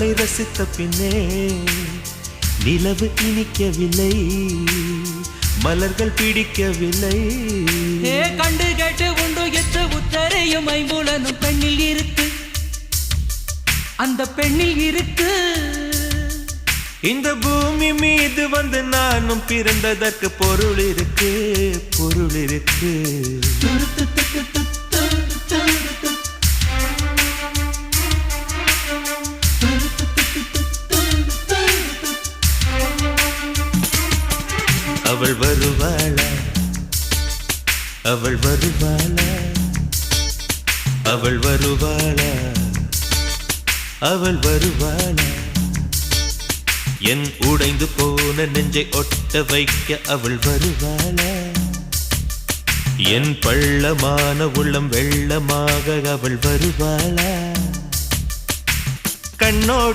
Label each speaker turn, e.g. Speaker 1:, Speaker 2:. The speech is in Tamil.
Speaker 1: ரசித்த பின்னே நிலவு இனிக்கவில்லை, மலர்கள் பிடிக்கவில்லை.
Speaker 2: கண்டு கேட்டு உண்டு எட்டு உத்தரையும் ஐம்புலனும் பெண்ணில் இருக்கு, அந்த பெண்ணில் இருக்கு.
Speaker 1: இந்த பூமி மீது வந்து நானும் பிறந்ததற்கு பொருள் இருக்கு, பொருள் இருக்கு. அவள் வருவாளா, அவள் வருவாளா, அவள் வருவாளா, அவள் வருவாளா. என் உடைந்து போன நெஞ்சை ஒட்ட வைக்க அவள் வருவாளா. என் பள்ளமான உள்ளம் வெள்ளமாக அவள் வருவாளா. கண்ணோடு